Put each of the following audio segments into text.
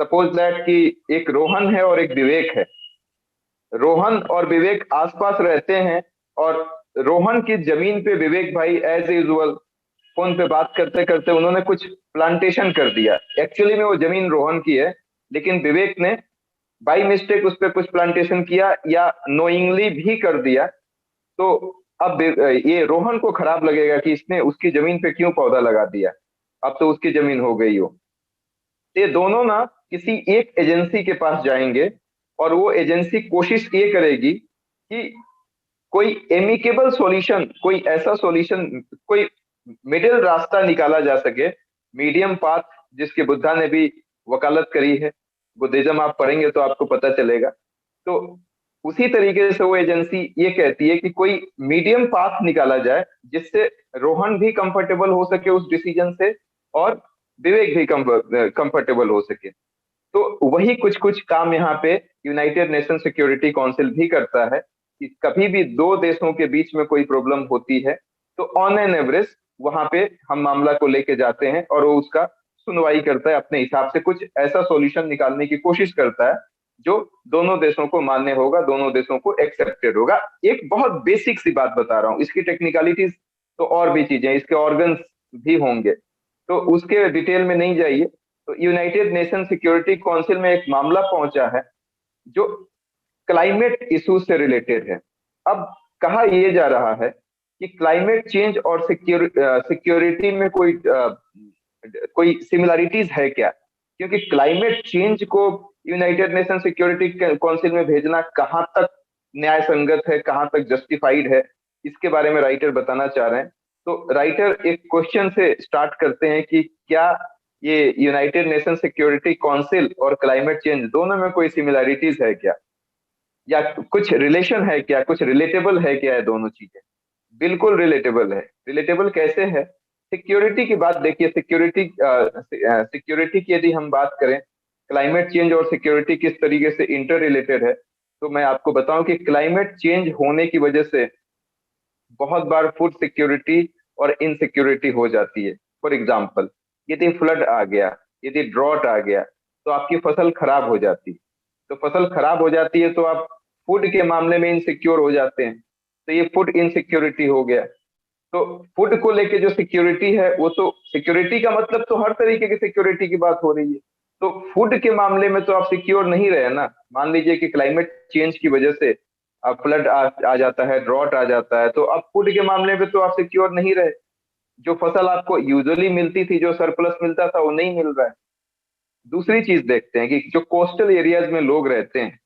Suppose that कि एक रोहन है और एक विवेक है। रोहन और विवेक आसपास रहते हैं, और रोहन की जमीन पे विवेक भाई एज यूजुअल फोन पे बात करते करते उन्होंने कुछ प्लांटेशन कर दिया। एक्चुअली में वो जमीन रोहन की है, लेकिन विवेक ने बाई मिस्टेक उस पर कुछ प्लांटेशन किया, या नोइंगली भी कर दिया। तो अब ये रोहन को खराब लगेगा कि इसने उसकी जमीन पे क्यों पौधा लगा दिया। अब तो उसकी जमीन हो गई हो। ये दोनों ना किसी एक एजेंसी के पास जाएंगे, और वो एजेंसी कोशिश ये करेगी कि कोई एमिकेबल सॉल्यूशन, कोई ऐसा सॉल्यूशन, कोई मिडिल रास्ता निकाला जा सके, मीडियम पाथ, जिसकी बुद्धा ने भी वकालत करी है। बुद्धिज्म आप पढ़ेंगे तो आपको पता चलेगा। तो उसी तरीके से वो एजेंसी ये कहती है कि कोई मीडियम पाथ निकाला जाए, जिससे रोहन भी कंफर्टेबल हो सके उस डिसीजन से, और विवेक भी कंफर्टेबल हो सके। तो वही कुछ कुछ काम यहाँ पे यूनाइटेड नेशन सिक्योरिटी काउंसिल भी करता है, कि कभी भी दो देशों के बीच में कोई प्रॉब्लम होती है, तो ऑन एन एवरेज वहां पे हम मामला को लेके जाते हैं, और वो उसका सुनवाई करता है, अपने हिसाब से कुछ ऐसा सॉल्यूशन निकालने की कोशिश करता है जो दोनों देशों को मान्य होगा, दोनों देशों को एक्सेप्टेड होगा। एक बहुत बेसिक सी बात बता रहा हूँ, इसकी टेक्निकलिटीज तो और भी चीजें, इसके ऑर्गन्स भी होंगे, तो उसके डिटेल में नहीं जाइए। तो यूनाइटेड नेशन सिक्योरिटी काउंसिल में एक मामला पहुंचा है जो क्लाइमेट इशू से रिलेटेड है। अब कहा यह जा रहा है कि क्लाइमेट चेंज और सिक्योरिटी में कोई सिमिलरिटीज है क्या, क्योंकि क्लाइमेट चेंज को यूनाइटेड नेशन सिक्योरिटी काउंसिल में भेजना कहाँ तक न्याय संगत है, कहाँ तक जस्टिफाइड है, इसके बारे में राइटर बताना चाह रहे हैं। तो राइटर एक क्वेश्चन से स्टार्ट करते हैं कि क्या ये यूनाइटेड नेशन सिक्योरिटी काउंसिल और क्लाइमेट चेंज दोनों में कोई सिमिलरिटीज है क्या, या कुछ रिलेशन है क्या, कुछ रिलेटेबल है क्या, है दोनों चीजें। बिल्कुल रिलेटेबल है। रिलेटेबल कैसे है? सिक्योरिटी की बात देखिए, सिक्योरिटी की यदि हम बात करें, क्लाइमेट चेंज और सिक्योरिटी किस तरीके से इंटर रिलेटेड है, तो मैं आपको बताऊं कि क्लाइमेट चेंज होने की वजह से बहुत बार फूड सिक्योरिटी और इनसिक्योरिटी हो जाती है। फॉर एग्जाम्पल, यदि फ्लड आ गया, यदि ड्रॉट आ गया, तो आपकी फसल खराब हो जाती है। तो फसल खराब हो जाती है तो आप फूड के मामले में इनसिक्योर हो जाते हैं, तो ये फूड इनसिक्योरिटी हो गया। तो फूड को लेके जो सिक्योरिटी है, वो तो सिक्योरिटी का मतलब तो हर तरीके की सिक्योरिटी की बात हो रही है। तो फूड के मामले में तो आप सिक्योर नहीं रहे ना। मान लीजिए कि क्लाइमेट चेंज की वजह से अब फ्लड आ जाता है, ड्रॉट आ जाता है, तो अब फूड के मामले में तो आप सिक्योर नहीं रहे। जो फसल आपको यूजुअली मिलती थी, जो सरप्लस मिलता था, वो नहीं मिल रहा है। दूसरी चीज देखते हैं कि जो कोस्टल एरियाज में लोग रहते हैं,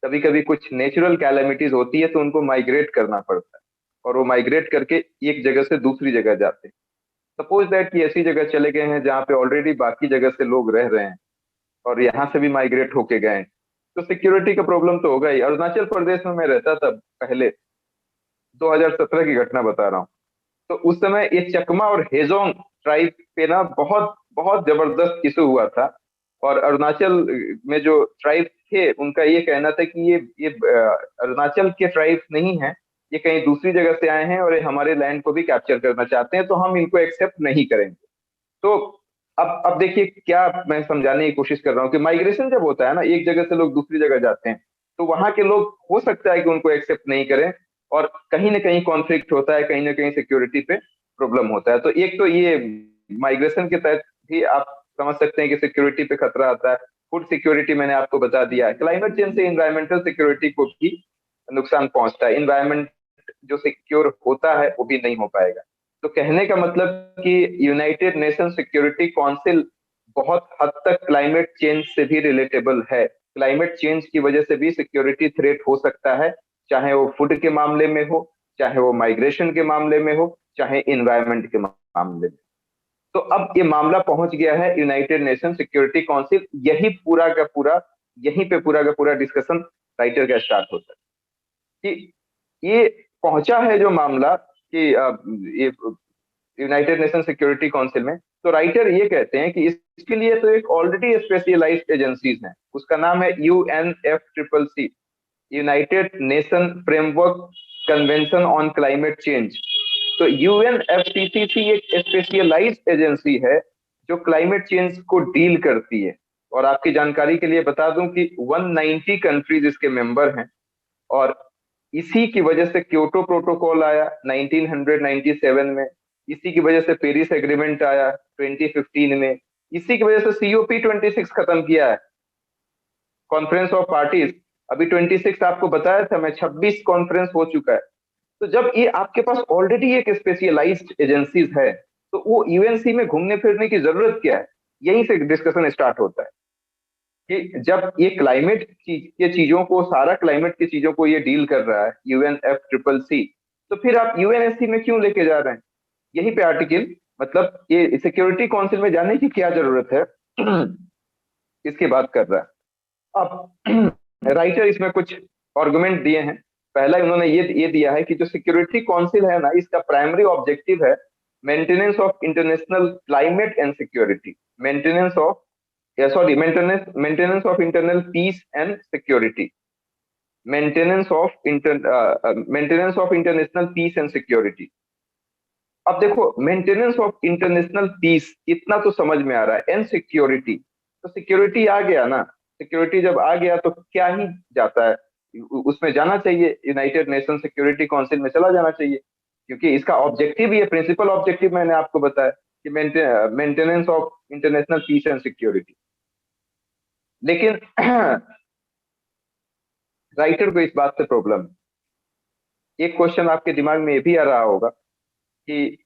कभी कभी कुछ नेचुरल कैलेमिटीज होती है तो उनको माइग्रेट करना पड़ता है, और वो माइग्रेट करके एक जगह से दूसरी जगह जाते हैं। सपोज दैट कि ऐसी जगह चले गए हैं जहाँ पे ऑलरेडी बाकी जगह से लोग रह रहे हैं, और यहाँ से भी माइग्रेट होके गए हैं, तो सिक्योरिटी का प्रॉब्लम तो होगा ही। अरुणाचल प्रदेश में मैं रहता था पहले, 2017 की घटना बता रहा हूँ। तो उस समय ये चकमा और हेजोंग ट्राइब पे ना बहुत बहुत जबरदस्त इशू हुआ था। और अरुणाचल में जो ट्राइब थे, उनका ये कहना था कि ये अरुणाचल के ट्राइब नहीं है, ये कहीं दूसरी जगह से आए हैं और ये हमारे लैंड को भी कैप्चर करना चाहते हैं, तो हम इनको एक्सेप्ट नहीं करेंगे। तो अब देखिए क्या मैं समझाने की कोशिश कर रहा हूँ कि माइग्रेशन जब होता है ना, एक जगह से लोग दूसरी जगह जाते हैं, तो वहां के लोग हो सकता है कि उनको एक्सेप्ट नहीं करें, और कहीं ना कहीं कॉन्फ्लिक्ट होता है, कहीं ना कहीं सिक्योरिटी पे प्रॉब्लम होता है। तो एक तो ये माइग्रेशन के तहत भी आप समझ सकते हैं कि सिक्योरिटी पे खतरा आता है। फूड सिक्योरिटी मैंने आपको बता दिया है। क्लाइमेट चेंज से इन्वायरमेंटल सिक्योरिटी को भी नुकसान पहुंचता है। इन्वायरमेंट जो सिक्योर होता है वो भी नहीं हो पाएगा। तो कहने का मतलब कि यूनाइटेड नेशन सिक्योरिटी काउंसिल बहुत हद तक क्लाइमेट चेंज से भी रिलेटेबल है। क्लाइमेट चेंज की वजह से भी सिक्योरिटी थ्रेट हो सकता है, चाहे वो फूड के मामले में हो, चाहे वो माइग्रेशन के मामले में हो, चाहे इन्वायरमेंट के मामले में। तो अब ये मामला पहुंच गया है यूनाइटेड नेशन सिक्योरिटी काउंसिल। यहीं पे पूरा का पूरा डिस्कशन राइटर का स्टार्ट होता है कि ये पहुंचा है जो मामला कि ये यूनाइटेड नेशन सिक्योरिटी काउंसिल में। तो राइटर ये कहते हैं कि इसके लिए तो एक ऑलरेडी स्पेशलाइज्ड एजेंसीज है, उसका नाम है UNFCCC, United nation framework convention on climate change. तो UNFCCC एक स्पेशलाइज्ड एजेंसी है जो क्लाइमेट चेंज को डील करती है। और आपकी जानकारी के लिए बता दूं कि 190 कंट्रीज इसके मेंबर हैं। और इसी की वजह से क्योटो प्रोटोकॉल आया 1997 में, इसी की वजह से पेरिस एग्रीमेंट आया 2015 में, इसी की वजह से COP26 खत्म किया है, कॉन्फ्रेंस ऑफ पार्टीज। अभी 26 आपको बताया था मैं, 26 कॉन्फ्रेंस हो चुका है। तो जब ये आपके पास ऑलरेडी एक स्पेशलाइज्ड एजेंसीज है, तो वो यूएनसी में घूमने फिरने की जरूरत क्या है? यहीं से डिस्कशन स्टार्ट होता है कि जब ये क्लाइमेट के चीजों को, सारा क्लाइमेट की चीजों को ये डील कर रहा है UNFCCC, तो फिर आप यूएनएससी में क्यों लेके जा रहे हैं? यही पे आर्टिकल, मतलब ये सिक्योरिटी काउंसिल में जाने की क्या जरूरत है इसकी बात कर रहा है। अब राइटर इसमें कुछ आर्गुमेंट दिए हैं। पहला इन्होंने ये दिया है कि जो सिक्योरिटी काउंसिल है ना, इसका प्राइमरी ऑब्जेक्टिव है maintenance of international climate and security, maintenance of, sorry, maintenance of internal peace and security, maintenance of international peace and security. अब देखो, मेंटेनेंस ऑफ इंटरनेशनल पीस इतना तो समझ में आ रहा है, एंड सिक्योरिटी, तो सिक्योरिटी आ गया ना। सिक्योरिटी जब आ गया तो क्या ही जाता है, उसमें जाना चाहिए, यूनाइटेड नेशन सिक्योरिटी काउंसिल में चला जाना चाहिए, क्योंकि इसका ऑब्जेक्टिव, ये प्रिंसिपल ऑब्जेक्टिव मैंने आपको बताया कि maintenance of international peace and security. लेकिन राइटर को इस बात से प्रॉब्लम है। एक क्वेश्चन आपके दिमाग में ये भी आ रहा होगा कि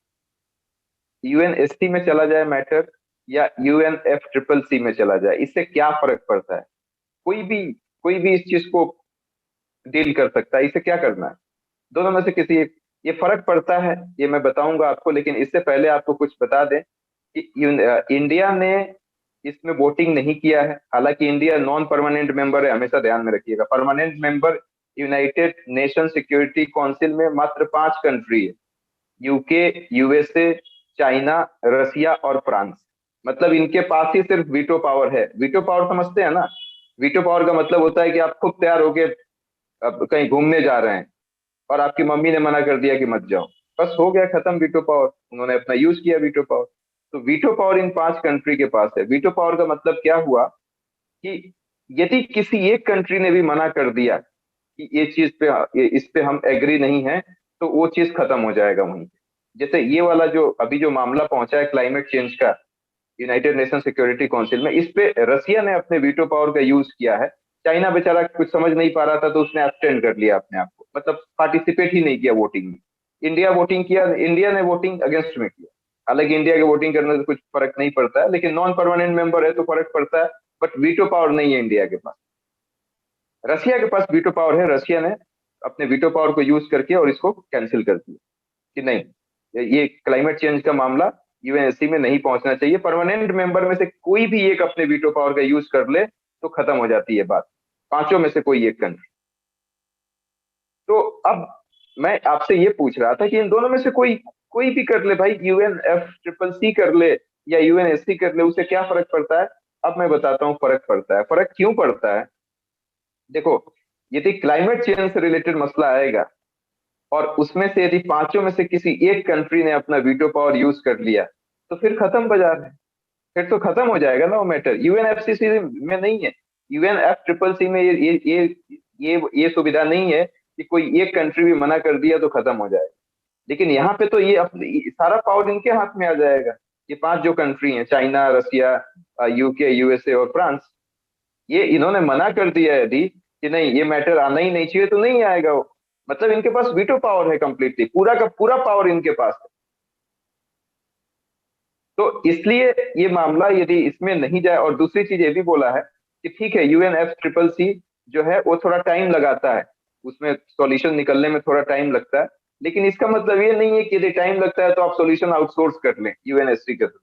UNSC में चला जाए मैटर या UNFCCC में चला जाए, इससे क्या फर्क पड़ता है? कोई भी कोई भी इस चीज को डील कर सकता है, इसे क्या करना है? दोनों में से किसी एक। ये फर्क पड़ता है, ये मैं बताऊंगा आपको, लेकिन इससे पहले आपको कुछ बता दें कि इंडिया ने इसमें वोटिंग नहीं किया है। हालांकि इंडिया नॉन परमानेंट मेंबर है, हमेशा ध्यान में रखिएगा। Permanent member United nation security council में मात्र 5 कंट्री है, UK, USA, चाइना, रसिया और फ्रांस। मतलब इनके पास ही सिर्फ वीटो पावर है। वीटो पावर समझते हैं ना? वीटो पावर का मतलब होता है कि आप खुद तैयार होके अब कहीं घूमने जा रहे हैं और आपकी मम्मी ने मना कर दिया कि मत जाओ, बस हो गया, खत्म वीटो पावर, उन्होंने अपना यूज किया वीटो पावर। तो वीटो पावर इन 5 कंट्री के पास है। वीटो पावर का मतलब क्या हुआ कि यदि किसी एक कंट्री ने भी मना कर दिया कि ये चीज पे, इस पे हम एग्री नहीं है, तो वो चीज खत्म हो जाएगा वहीं पे। जैसे ये वाला जो अभी जो मामला पहुंचा है क्लाइमेट चेंज का यूनाइटेड नेशन सिक्योरिटी काउंसिल में, इस पे रसिया ने अपने वीटो पावर का यूज किया है। चाइना बेचारा कुछ समझ नहीं पा रहा था तो उसने एब्सटेंड कर लिया अपने आप को, मतलब पार्टिसिपेट ही नहीं किया वोटिंग में। इंडिया वोटिंग किया, इंडिया ने वोटिंग अगेंस्ट में किया। हालांकि इंडिया के वोटिंग करने से कुछ फर्क नहीं पड़ता है, लेकिन नॉन परमानेंट मेंबर है तो फर्क पड़ता है। बट वीटो पावर नहीं है इंडिया के पास, रसिया के पास वीटो पावर है। रसिया ने अपने वीटो पावर को यूज करके और इसको कैंसिल कर दिया कि नहीं, ये क्लाइमेट चेंज का मामला UNSC में नहीं पहुंचना चाहिए। परमानेंट मेंबर में से कोई भी एक अपने वीटो पावर का यूज कर ले तो खत्म हो जाती है बात, पांचों में से कोई एक कंट्री। तो अब मैं आपसे ये पूछ रहा था कि इन दोनों में से कोई कोई भी कर ले भाई, UNFCCC कर ले या UNSC कर ले, उसे क्या फर्क पड़ता है? अब मैं बताता हूँ फर्क पड़ता है। फर्क क्यों पड़ता है? देखो, यदि क्लाइमेट चेंज से रिलेटेड मसला आएगा और उसमें से यदि पांचों में से किसी एक कंट्री ने अपना वीटो पावर यूज कर लिया, तो फिर खत्म बाजार है। फिर तो खत्म हो जाएगा ना वो मैटर। UNFCCC में नहीं है, UNFCCC में ये सुविधा नहीं है कि कोई एक कंट्री भी मना कर दिया तो खत्म हो जाएगा। लेकिन यहाँ पे तो ये अपनी सारा पावर इनके हाथ में आ जाएगा। ये 5 जो कंट्री हैं, चाइना, रसिया, UK, USA और फ्रांस, ये इन्होंने मना कर दिया है यदि कि नहीं ये मैटर आना ही नहीं चाहिए, तो नहीं आएगा वो। मतलब इनके पास वीटो पावर है, कंप्लीटली पूरा का पूरा पावर इनके पास है। तो इसलिए ये मामला यदि इसमें नहीं जाए, और दूसरी चीज ये भी बोला है कि ठीक है, UNFCCC जो है वो थोड़ा टाइम लगाता है, उसमें सॉल्यूशन निकलने में थोड़ा टाइम लगता है। लेकिन इसका मतलब ये नहीं है कि यदि टाइम लगता है तो आप सॉल्यूशन आउटसोर्स कर लें UNSC के थ्रू।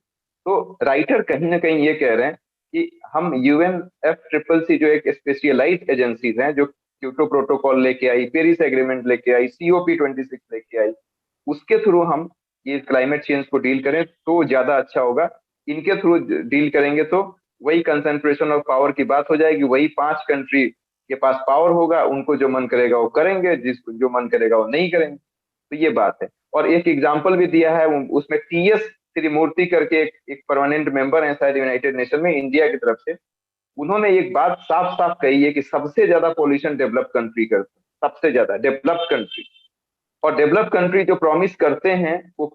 तो राइटर कहीं ना कहीं ये कह रहे हैं कि हम UNFCCC जो एक स्पेशलाइज्ड एजेंसीज हैं, जो क्योटो प्रोटोकॉल लेके आई, पेरिस एग्रीमेंट लेके आई, COP26 लेके आई, उसके थ्रू हम ये क्लाइमेट चेंज को डील करें तो ज्यादा अच्छा होगा। इनके थ्रू डील करेंगे तो वही कंसंट्रेशन ऑफ पावर की बात हो जाएगी, वही 5 कंट्री के पास पावर होगा, उनको जो मन करेगा वो करेंगे, जिसको जो मन करेगा वो नहीं करेंगे। तो ये बात है। और एक एग्जाम्पल भी दिया है उसमें, TS त्रिमूर्ति करके एक परमानेंट मेंबर है शायद यूनाइटेड नेशन में, इंडिया की तरफ से। उन्होंने एक बात साफ साफ कही है कि सबसे ज्यादा पॉल्यूशन डेवलप कंट्री करते हैं, सबसे ज्यादा डेवलप्ड कंट्री। और डेवलप कंट्री जो प्रॉमिस करते हैं वो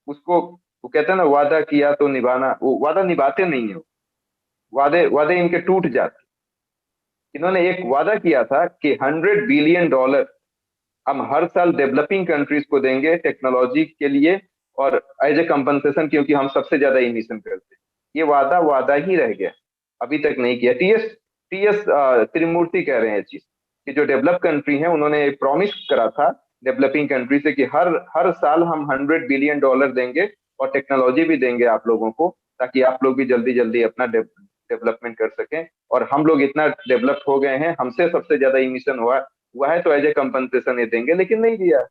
उसको, वो कहते हैं ना, वादा किया तो निभाना, वो वादा निभाते नहीं है। वादे वादे इनके टूट जाते। इन्होंने एक वादा किया था कि 100 बिलियन डॉलर हम हर साल डेवलपिंग कंट्रीज को देंगे टेक्नोलॉजी के लिए, और एज ए कंपनसेशन, क्योंकि हम सबसे ज्यादा इमिशन करते हैं। ये वादा वादा ही रह गया, अभी तक नहीं किया। टीएस त्रिमूर्ति कह रहे हैं चीज कि जो डेवलप कंट्री है उन्होंने प्रॉमिस करा था डेवलपिंग कंट्री से कि हर हर साल हम 100 बिलियन डॉलर देंगे और टेक्नोलॉजी भी देंगे आप लोगों को, ताकि आप लोग भी जल्दी जल्दी अपना डेवलपमेंट कर सकें। और हम लोग इतना डेवलप हो गए हैं, हमसे सबसे ज्यादा इमिशन हुआ हुआ है, तो एज ए कंपनसेशन ये देंगे, लेकिन नहीं दिया।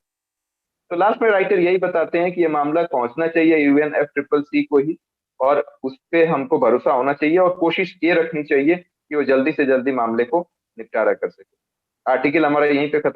तो लास्ट में राइटर यही बताते हैं कि ये मामला पहुंचना चाहिए यूएनएफसीसीसी को ही, और उस पे हमको भरोसा होना चाहिए और कोशिश ये रखनी चाहिए कि वो जल्दी से जल्दी मामले को निपटारा कर सके। आर्टिकल हमारा यहीं पे खत्म